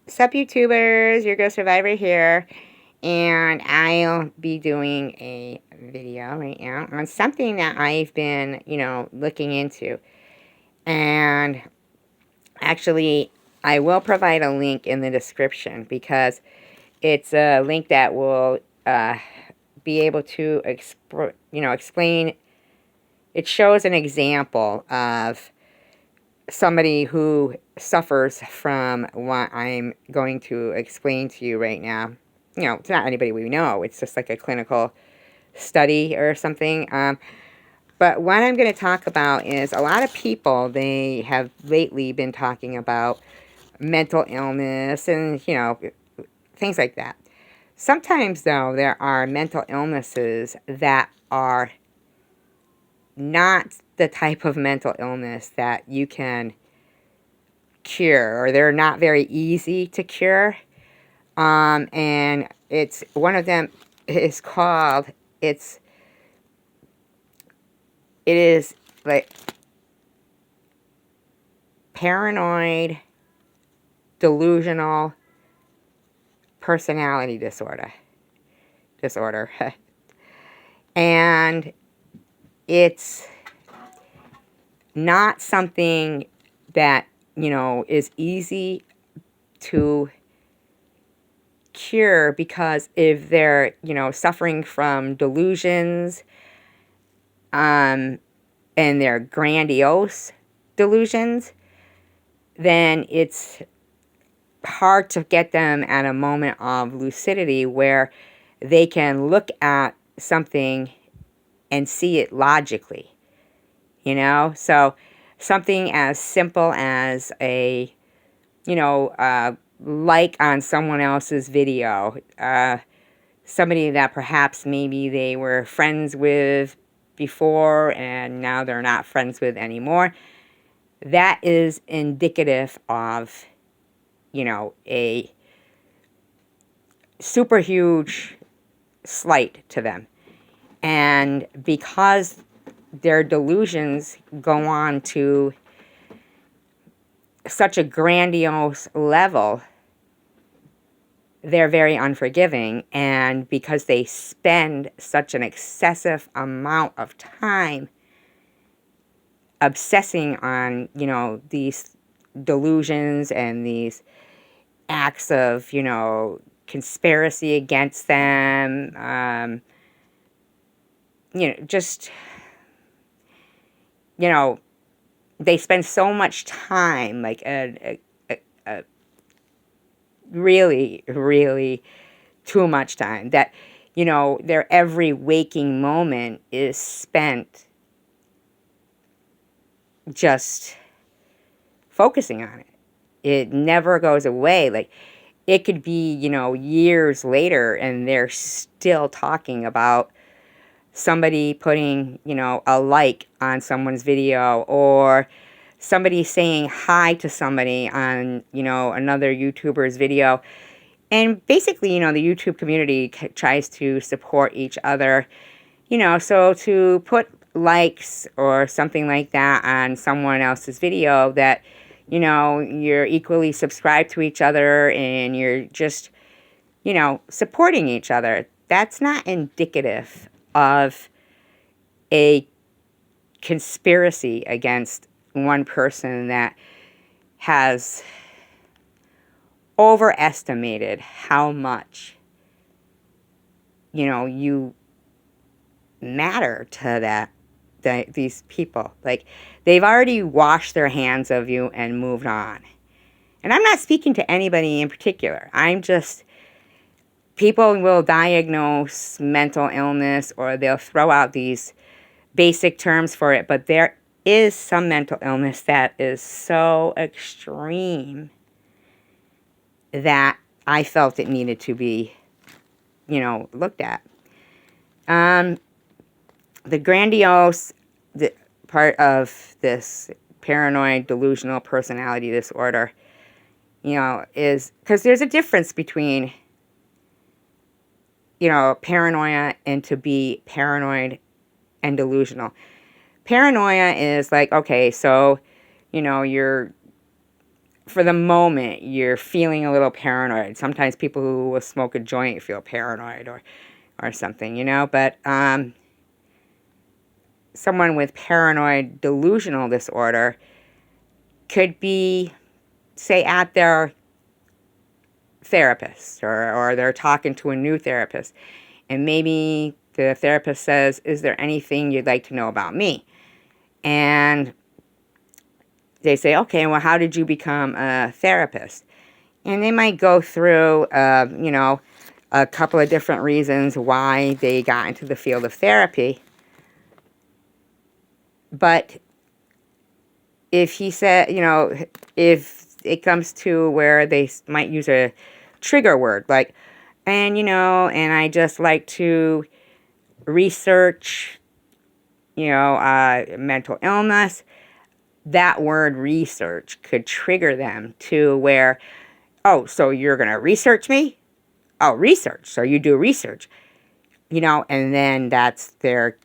Sup YouTubers, your Ghost Survivor here, and I'll be doing a video right now on something that I've been, looking into. And actually, I will provide a link in the description because it's a link that will be able to explain. It shows an example of somebody who suffers from what I'm going to explain to you right now. It's not anybody we know. It's just like a clinical study or something. But what I'm going to talk about is a lot of people, they have lately been talking about mental illness and, things like that. Sometimes, though, there are mental illnesses that are not the type of mental illness that you can cure, or they're not very easy to cure. And it's one of them is called, it is like paranoid delusional personality disorder. And it's not something that, is easy to cure, because if they're, suffering from delusions, and they're grandiose delusions, then it's hard to get them at a moment of lucidity where they can look at something and see it logically, So something as simple as a, like on someone else's video, somebody that perhaps maybe they were friends with before and now they're not friends with anymore, that is indicative of, a super huge slight to them. And because their delusions go on to such a grandiose level, they're very unforgiving. And because they spend such an excessive amount of time obsessing on, these delusions and these acts of, conspiracy against them, just, they spend so much time, like really, really too much time, that, their every waking moment is spent just focusing on it. It never goes away. Like, it could be, years later and they're still talking about somebody putting, a like on someone's video, or somebody saying hi to somebody on, another YouTuber's video. And basically, the YouTube community tries to support each other, so to put likes or something like that on someone else's video, that, you're equally subscribed to each other and you're just, supporting each other. That's not indicative of a conspiracy against one person that has overestimated how much, you matter to these people. Like, they've already washed their hands of you and moved on. And I'm not speaking to anybody in particular. People will diagnose mental illness, or they'll throw out these basic terms for it, but there is some mental illness that is so extreme that I felt it needed to be, looked at. The grandiose part of this paranoid delusional personality disorder, is because there's a difference between, paranoia and to be paranoid and delusional. Paranoia is like, okay, so, you're for the moment, you're feeling a little paranoid. Sometimes people who will smoke a joint feel paranoid or something, but someone with paranoid delusional disorder could be, say, at their therapist, or they're talking to a new therapist, and maybe the therapist says, "Is there anything you'd like to know about me?" And they say, "Okay, well, how did you become a therapist?" And they might go through, a couple of different reasons why they got into the field of therapy. But if he said, if it comes to where they might use a trigger word, like, and I just like to research, mental illness, that word research could trigger them to where, oh, so you're going to research me? Oh, research. So you do research, and then that's their,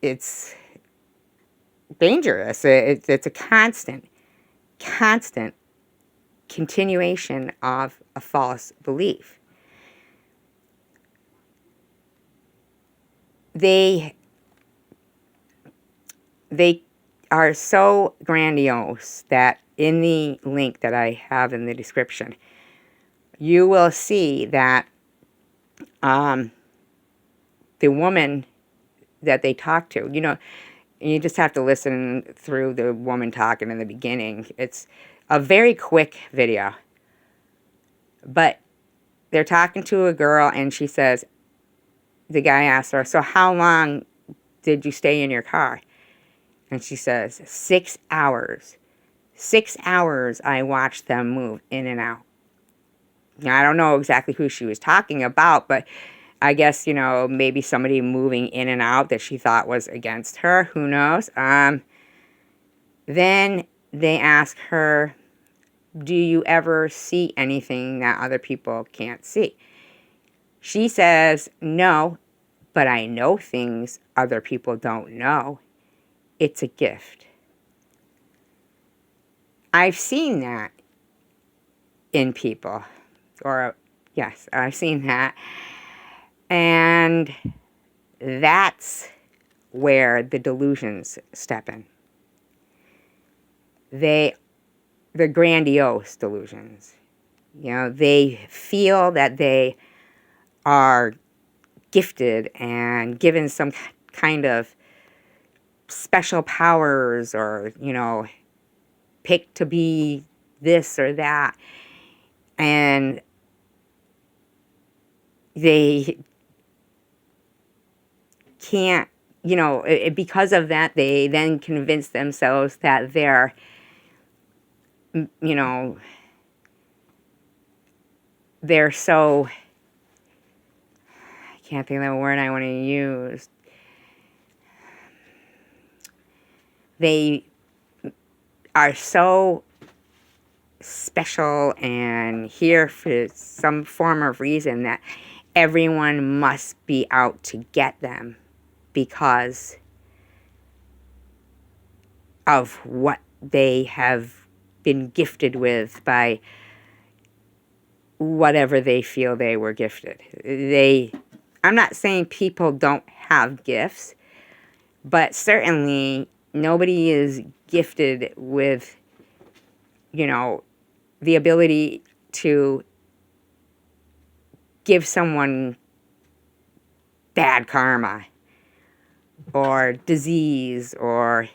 it's dangerous. It's a constant continuation of a false belief. They are so grandiose that in the link that I have in the description, you will see that the woman that they talk to, you just have to listen through the woman talking in the beginning. It's a very quick video. But they're talking to a girl, and she says, the guy asks her, "So how long did you stay in your car?" And she says, 6 hours. 6 hours I watched them move in and out. Now, I don't know exactly who she was talking about, but I guess, maybe somebody moving in and out that she thought was against her. Who knows? Then they ask her, "Do you ever see anything that other people can't see?" She says, "No, but I know things other people don't know. It's a gift." I've seen that in people. Or, yes, I've seen that. And that's where the delusions step in. The grandiose delusions. They feel that they are gifted and given some kind of special powers, or, picked to be this or that. And they can't, because of that, they then convince themselves that they're, they're so, I can't think of the word I want to use. They are so special and here for some form of reason that everyone must be out to get them because of what they have been gifted with by whatever they feel they were gifted. I'm not saying people don't have gifts, but certainly nobody is gifted with, the ability to give someone bad karma or disease or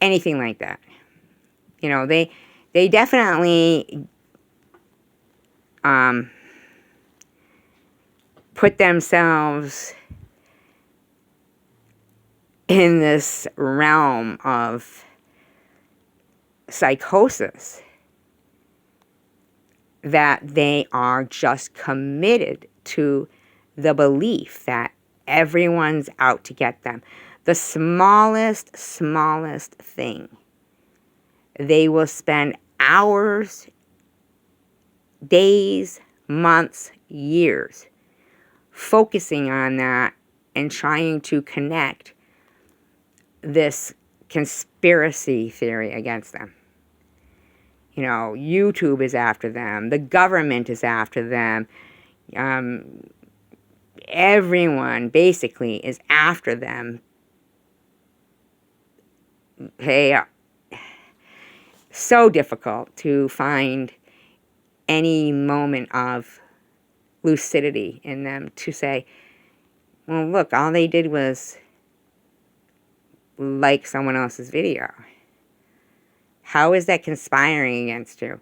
anything like that. They definitely put themselves in this realm of psychosis that they are just committed to the belief that everyone's out to get them. The smallest thing. They will spend hours, days, months, years focusing on that and trying to connect this conspiracy theory against them. You know, YouTube is after them. The government is after them. Everyone basically is after them. They are so difficult to find any moment of lucidity in them to say, well, look, all they did was like someone else's video. How is that conspiring against you?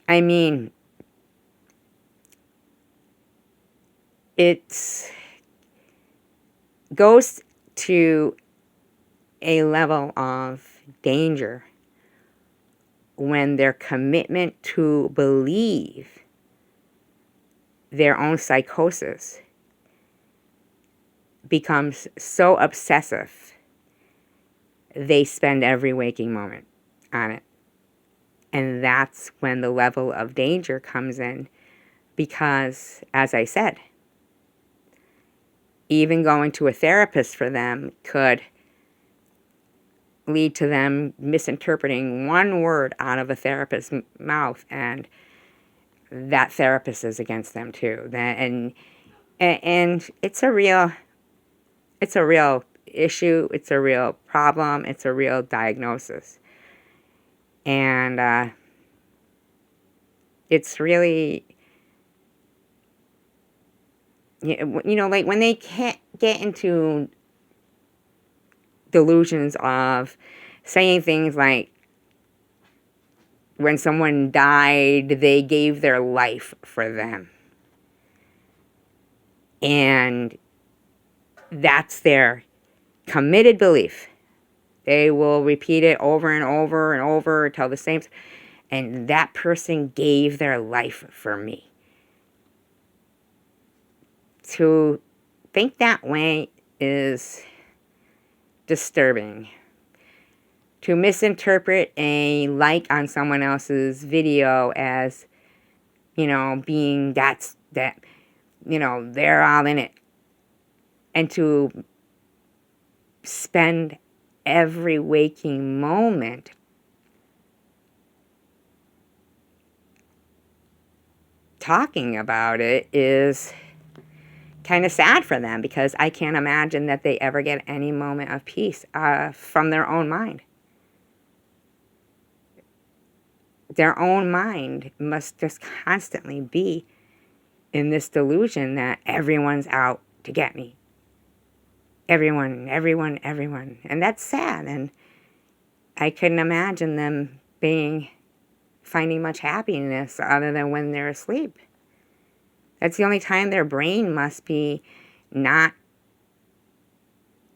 I mean, it goes to a level of danger when their commitment to believe their own psychosis becomes so obsessive, they spend every waking moment on it. And that's when the level of danger comes in, because, as I said, even going to a therapist for them could lead to them misinterpreting one word out of a therapist's mouth, and that therapist is against them too. And it's a real issue. It's a real problem. It's a real diagnosis. And it's really, you know, like when they can't get into delusions of saying things like, when someone died, they gave their life for them. And that's their committed belief. They will repeat it over and over and over, tell the same, and that person gave their life for me. To think that way is disturbing. To misinterpret a like on someone else's video as, you know, being that, you know, they're all in it. And to spend every waking moment talking about it is kind of sad for them, because I can't imagine that they ever get any moment of peace from their own mind. Their own mind must just constantly be in this delusion that everyone's out to get me. Everyone. And that's sad. And I couldn't imagine them finding much happiness other than when they're asleep. That's the only time their brain must be not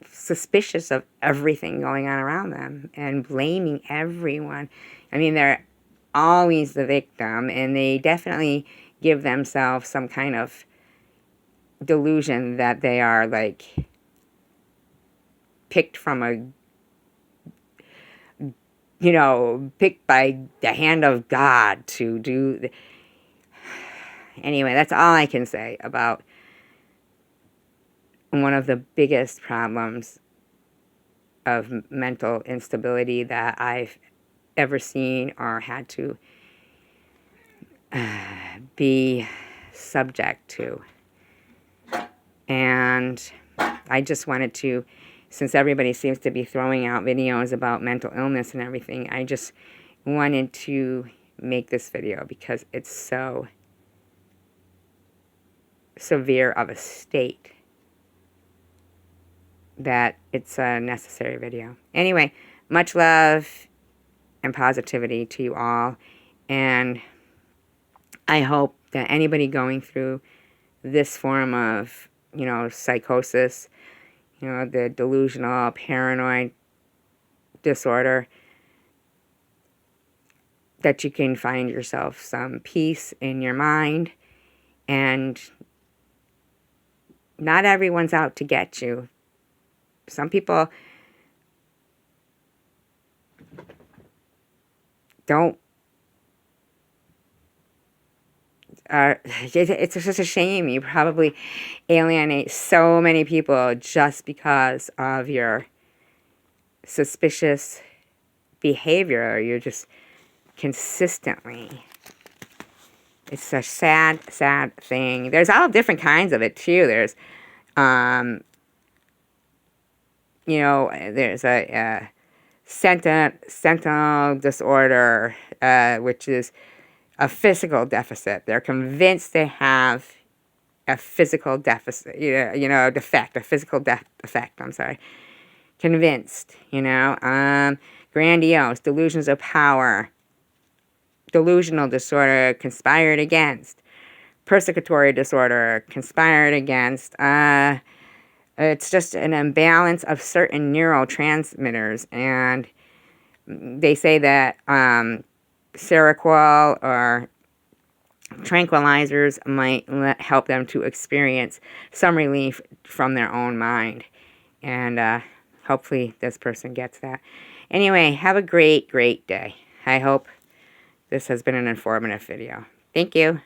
suspicious of everything going on around them and blaming everyone. I mean, they're always the victim, and they definitely give themselves some kind of delusion that they are, like, picked from picked by the hand of God to do. Anyway, that's all I can say about one of the biggest problems of mental instability that I've ever seen or had to be subject to. And I just wanted to, since everybody seems to be throwing out videos about mental illness and everything, I just wanted to make this video because it's so severe of a state that it's a necessary video. Anyway, much love and positivity to you all, and I hope that anybody going through this form of, psychosis, the delusional, paranoid disorder, that you can find yourself some peace in your mind, and not everyone's out to get you. Some people don't. It's just a shame. You probably alienate so many people just because of your suspicious behavior, or you're just consistently. It's a sad, sad thing. There's all different kinds of it, too. There's, you know, there's a sentinel disorder, which is a physical deficit. They're convinced they have a physical deficit, you know, defect, a physical defect, I'm sorry. Convinced, you know. Grandiose, delusions of power. Delusional disorder, conspired against. Persecutory disorder, conspired against. It's just an imbalance of certain neurotransmitters, and they say that Seroquel or tranquilizers might help them to experience some relief from their own mind, and hopefully this person gets that. Anyway, have a great, great day. I hope this has been an informative video. Thank you.